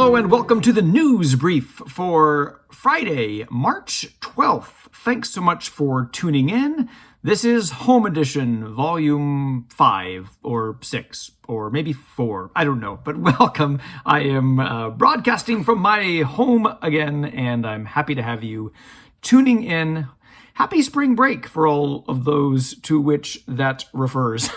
Hello and welcome to the news brief for Friday, March 12th. Thanks so much for tuning in. This is Home Edition, Volume 5 or 6 or maybe 4. I don't know, but welcome. I am broadcasting from my home again, and I'm happy to have you tuning in. Happy spring break for all of those to which that refers.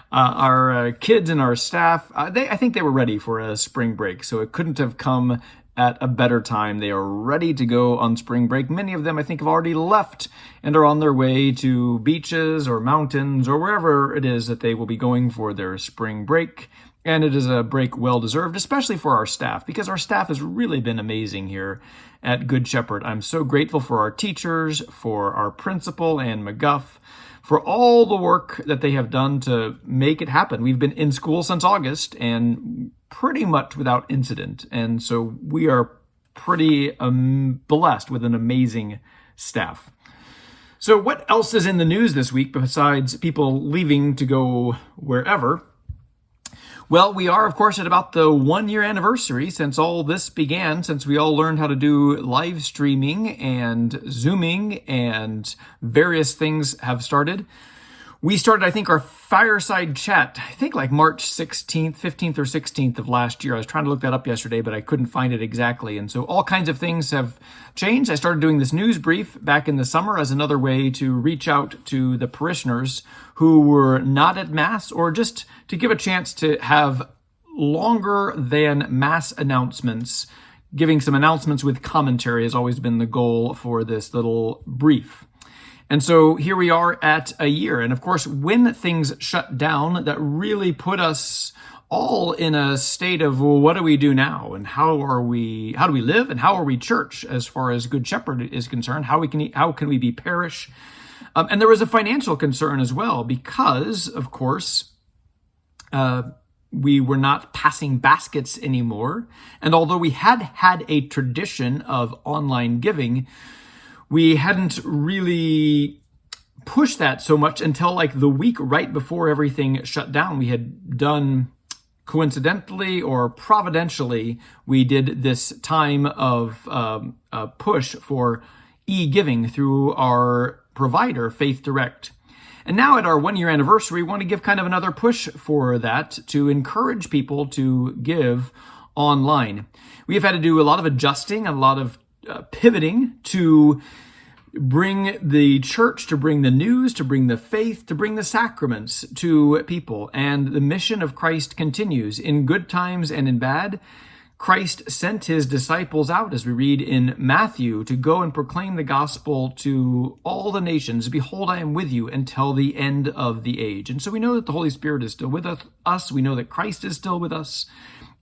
Our kids and our staff, I think they were ready for a spring break, so it couldn't have come at a better time. They are ready to go on spring break. Many of them, I think, have already left and are on their way to beaches or mountains or wherever it is that they will be going for their spring break. And it is a break well-deserved, especially for our staff, because our staff has really been amazing here at Good Shepherd. I'm so grateful for our teachers, for our principal, Ann McGuff, for all the work that they have done to make it happen. We've been in school since August and pretty much without incident. And so we are pretty blessed with an amazing staff. So what else is in the news this week besides people leaving to go wherever? Well, we are, of course, at about the 1-year anniversary since all this began, since we all learned how to do live streaming and Zooming and various things have started. We started, I think, our fireside chat, I think like March 16th, 15th or 16th of last year. I was trying to look that up yesterday, but I couldn't find it exactly. And so all kinds of things have changed. I started doing this news brief back in the summer as another way to reach out to the parishioners who were not at Mass, or just to give a chance to have longer than Mass announcements. Giving some announcements with commentary has always been the goal for this little brief. And so here we are at a year. And of course, when things shut down, that really put us all in a state of, well, what do we do now? And how do we live? And how are we church as far as Good Shepherd is concerned? How can we be parish? And there was a financial concern as well, because of course, we were not passing baskets anymore. And although we had a tradition of online giving, we hadn't really pushed that so much until like the week right before everything shut down. We had done, coincidentally or providentially, we did this time of push for e-giving through our provider, Faith Direct. And now at our 1-year anniversary, we want to give kind of another push for that to encourage people to give online. We have had to do a lot of adjusting, a lot of pivoting to bring the church, to bring the news, to bring the faith, to bring the sacraments to people. And the mission of Christ continues. In good times and in bad, Christ sent his disciples out, as we read in Matthew, to go and proclaim the gospel to all the nations. Behold, I am with you until the end of the age. And so we know that the Holy Spirit is still with us. We know that Christ is still with us.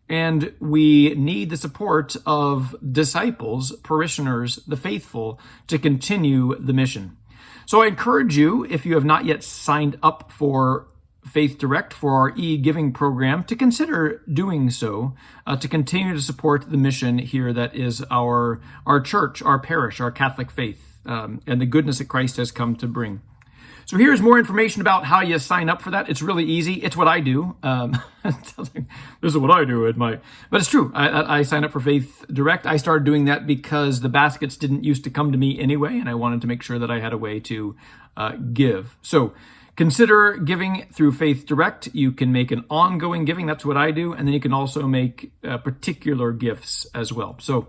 And we need the support of disciples, parishioners, the faithful, to continue the mission. So I encourage you, if you have not yet signed up for Faith Direct, for our e-giving program, to consider doing so, to continue to support the mission here that is our church, our parish, our Catholic faith, and the goodness that Christ has come to bring. So here's more information about how you sign up for that. It's really easy. It's what I do. This is what I do but it's true. I signed up for Faith Direct. I started doing that because the baskets didn't used to come to me anyway, and I wanted to make sure that I had a way to give. So consider giving through Faith Direct. You can make an ongoing giving. That's what I do. And then you can also make particular gifts as well. So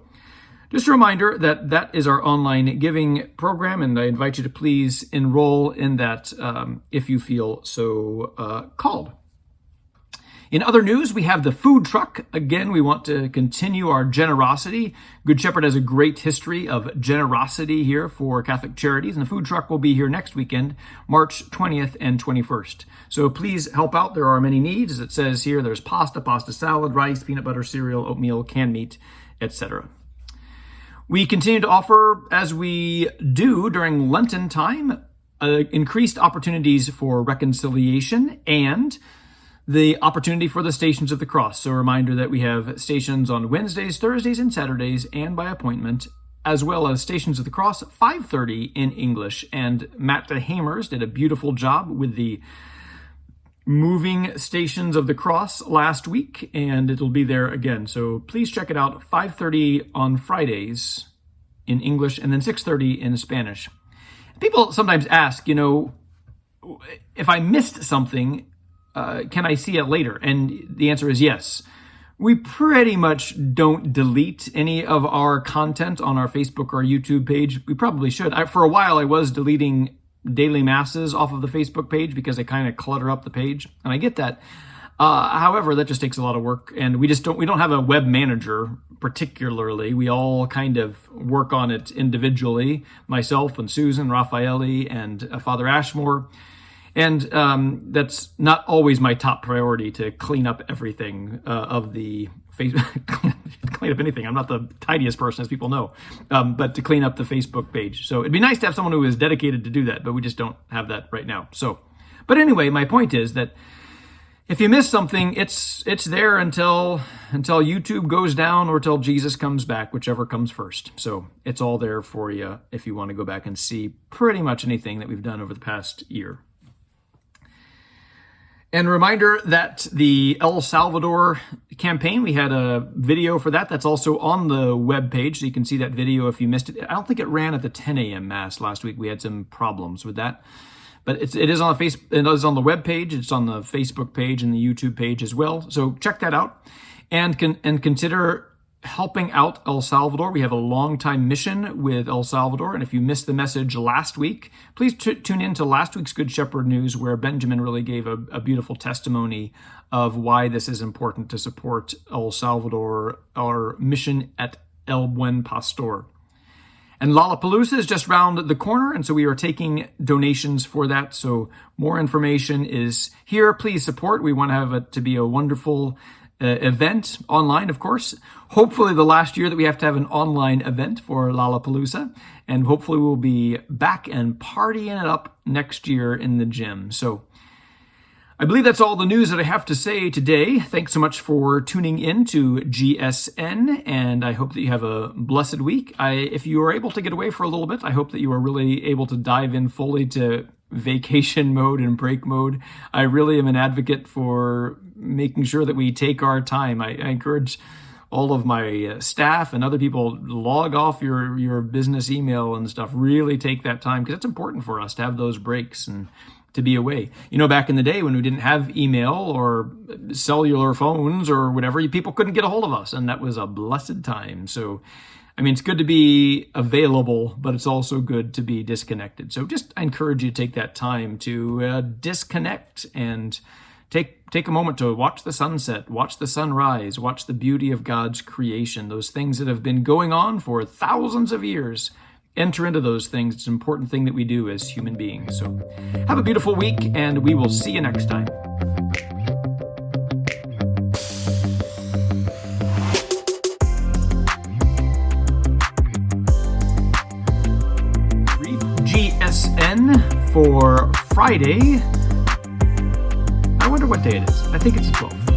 just a reminder that that is our online giving program, and I invite you to please enroll in that if you feel so called. In other news, we have the food truck. Again, we want to continue our generosity. Good Shepherd has a great history of generosity here for Catholic Charities, and the food truck will be here next weekend, March 20th and 21st. So please help out. There are many needs. As it says here, there's pasta salad, rice, peanut butter, cereal, oatmeal, canned meat, etc. We continue to offer, as we do during Lenten time, increased opportunities for reconciliation and the opportunity for the Stations of the Cross. So a reminder that we have stations on Wednesdays, Thursdays, and Saturdays, and by appointment, as well as Stations of the Cross, 5:30 in English. And Matt Hamers did a beautiful job with the Moving Stations of the Cross last week, and it'll be there again. So please check it out. 5:30 on Fridays in English, and then 6:30 in Spanish. People sometimes ask, if I missed something, can I see it later? And the answer is yes. We pretty much don't delete any of our content on our Facebook or YouTube page. We probably should. For a while, I was deleting daily masses off of the Facebook page because they kind of clutter up the page, and I get that. However, that just takes a lot of work, and we don't have a web manager particularly. We all kind of work on it individually, myself and Susan Raffaelli and Father Ashmore. And that's not always my top priority to clean up everything of the Facebook. Clean up anything. I'm not the tidiest person, as people know, but to clean up the Facebook page. So it'd be nice to have someone who is dedicated to do that, but we just don't have that right now. So, but anyway, my point is that if you miss something, it's there until YouTube goes down or till Jesus comes back, whichever comes first. So it's all there for you if you want to go back and see pretty much anything that we've done over the past year. And a reminder that the El Salvador campaign, we had a video for that. That's also on the web page, so you can see that video if you missed it. I don't think it ran at the 10 a.m. Mass last week. We had some problems with that. But it is on the web page. It's on the Facebook page and the YouTube page as well. So check that out and consider helping out El Salvador. We have a long-time mission with El Salvador, and if you missed the message last week, please tune in to last week's Good Shepherd News, where Benjamin really gave a beautiful testimony of why this is important to support El Salvador, our mission at El Buen Pastor. And Lollapalooza is just round the corner, and so we are taking donations for that. So more information is here. Please support. We want to have it to be a wonderful event online, of course. Hopefully the last year that we have to have an online event for Lollapalooza, and hopefully we'll be back and partying it up next year in the gym. So I believe that's all the news that I have to say today. Thanks so much for tuning in to GSN, and I hope that you have a blessed week. If you are able to get away for a little bit, I hope that you are really able to dive in fully to vacation mode and break mode. I really am an advocate for making sure that we take our time. I encourage all of my staff and other people, log off your business email and stuff. Really take that time, because it's important for us to have those breaks and to be away. Back in the day when we didn't have email or cellular phones or whatever, people couldn't get a hold of us, and that was a blessed time. So it's good to be available, but it's also good to be disconnected. So I encourage you to take that time to disconnect and take a moment to watch the sunset, watch the sunrise, watch the beauty of God's creation, those things that have been going on for thousands of years. Enter into those things. It's an important thing that we do as human beings. So have a beautiful week, and we will see you next time. GSN for Friday. I wonder what day it is. I think it's the 12th.